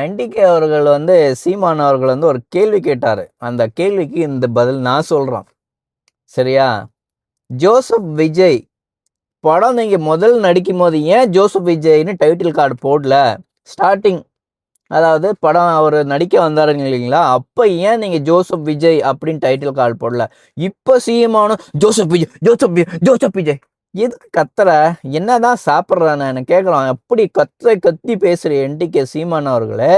NTK அவர்கள் வந்து சீமான் அவர்கள் வந்து ஒரு கேள்வி கேட்டாரு. அந்த கேள்விக்கு இந்த பதில் நான் சொல்றேன். சரியா? ஜோசப் விஜய் படம் நீங்க முதல் நடிக்கும்போது ஏன் ஜோசப் விஜய்ன்னு டைட்டில் கார்டு போடல? ஸ்டார்ட்டிங் அதாவது படம் அவரு நடிக்க வந்தாருங்க இல்லைங்களா? அப்ப ஏன் நீங்க ஜோசப் விஜய் அப்படின்னு டைட்டில் கார்டு போடல? இப்ப சீமானும் Joseph Vijay, Joseph Vijay, Joseph Vijay. எதுக்கு கத்துற? என்னதான் சாப்பிடுற நான் கேட்குறோம். எப்படி கத்தி பேசுற என்டிகே சீமான் அவர்களே,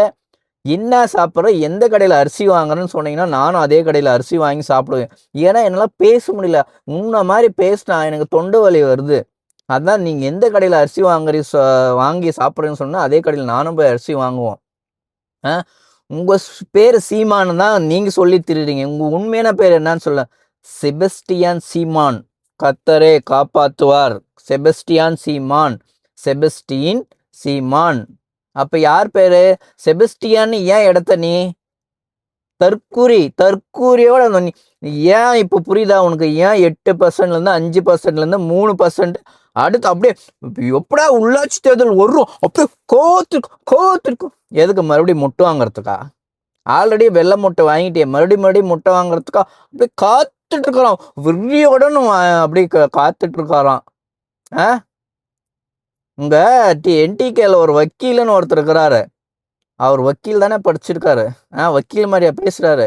என்ன சாப்பிட்ற? எந்த கடையில அரிசி வாங்குறேன்னு சொன்னீங்கன்னா, நானும் அதே கடையில அரிசி வாங்கி சாப்பிடுவேன். ஏன்னா, என்னால பேச முடியல. முன்ன மாரி பேசினா எனக்கு தொண்டை வலி வருது. அதான் நீங்க எந்த கடையில அரிசி வாங்கி சாப்பிட்றேன்னு சொன்னா, அதே கடையில நானும் போய் அரிசி வாங்குவோம். உங்க பேரு சீமான் தான் நீங்க சொல்லி திரிறீங்க. உங்க உண்மையான பேர் என்னன்னு சொல்ல? செபஸ்டியன் சீமான். கர்த்தரே காப்பாத்துவார். செபஸ்டியன் சீமான். செபஸ்டின் சீமான். அப்ப யார் பேரு? செபஸ்டியன் ஏன் எடுத்த நீ? தற்கூரியோட ஏன் இப்ப புரியுதா உனக்கு? ஏன் 8%லேருந்து 5%லேருந்து 3% அடுத்து அப்படியே எப்படா உள்ளாட்சி தேர்தல் வரும் அப்படியே கோத்துருக்கும். எதுக்கு மறுபடியும் முட்டை வாங்குறதுக்கா? ஆல்ரெடி வெள்ளை முட்டை வாங்கிட்டே மறுபடியும் முட்டை வாங்குறதுக்கா? அப்படியே காத்துட்டு இருக்கிறோம். வெறியோடன்னு அப்படியே காத்துட்டு இருக்காராம். உங்க என்டிகேல ஒரு வக்கீல்னு ஒருத்தர் இருக்கிறாரு. அவர் வக்கீல் தானே படிச்சிருக்காரு. வக்கீல் மாதிரியா பேசுறாரு.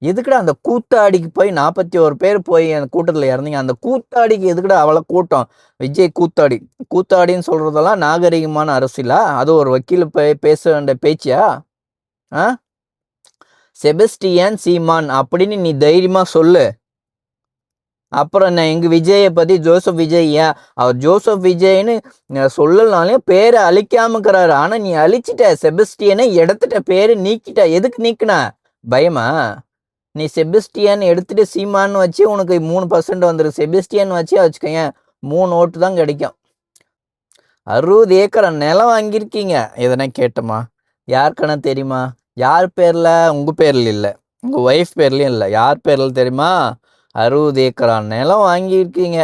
எதுக்குடா அந்த கூத்தாடிக்கு போய் 41 பேர் போய் அந்த கூட்டத்தில் இறந்தீங்க? அந்த கூத்தாடிக்கு எதுக்குடா அவ்வளோ கூட்டம்? விஜய் கூத்தாடின்னு சொல்றதெல்லாம் நாகரிகமான அரசியலா? அது ஒரு வக்கீல் பேச வேண்டிய பேச்சியா? செபஸ்டியன் சீமான் அப்படின்னு நீ தைரியமா சொல்லு. அப்புறம் நான் எங்க விஜயை பத்தி ஜோசப் விஜய் ஏன் அவர் ஜோசப் விஜய்னு சொல்லலாலையும் பேரை அழிக்காமக்கிறாரு. ஆனா நீ அழிச்சிட்ட. செபஸ்டியனை எடுத்துட்ட, பேரு நீக்கிட்ட. எதுக்கு நீக்கின? பயமா? நீ செபஸ்டியன் எடுத்துட்டு சீமான்னு வச்சு உனக்கு 3% வந்துடும். செபஸ்டியன் வச்சே வச்சுக்கோங்க 3 ஓட்டு தான் கிடைக்கும். 60 ஏக்கர் நிலம் வாங்கியிருக்கீங்க. எதனா கேட்டோமா? யாருக்கான தெரியுமா? யார் பேர்ல? உங்க பேர்ல இல்லை, உங்க ஒய்ஃப் பேர்லயும் இல்லை. யார் பேர்ல தெரியுமா? 60 ஏக்கரா நிலம் வாங்கியிருக்கீங்க.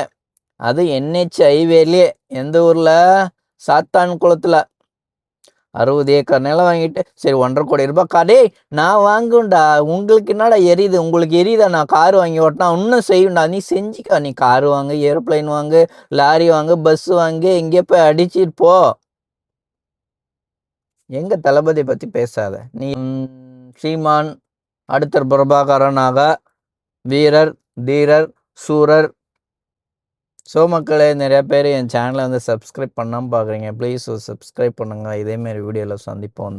அது NH ஹைவேலயே. எந்த ஊர்ல? சாத்தான் குளத்துல 60 ஏக்கர் நிலம் வாங்கிட்டு சரி 1.5 கோடி ரூபாய் காரே நான் வாங்குண்டா. உங்களுக்கு என்னடா எரியுது? உங்களுக்கு எரியுதா? நான் கார் வாங்கி ஓட்டினா இன்னும் செய்யுண்டா. நீ செஞ்சுக்கா. நீ கார் வாங்கு, ஏரோப்ளைன் வாங்கு, லாரி வாங்கு, பஸ் வாங்கு, எங்கே போய் அடிச்சிட்டு போ. எங்க தளபதி பத்தி பேசாத நீ. சீமான் அடுத்த பிரபாகரனாக வீரர், தீரர், சூரர். மக்களே, நிறைய பேர் என் சேனலை வந்து சப்ஸ்கிரைப் பண்ணாமல் பார்க்குறீங்க. ப்ளீஸ் சப்ஸ்கிரைப் பண்ணுங்கள். இதேமாரி வீடியோவில் சந்திப்போம்.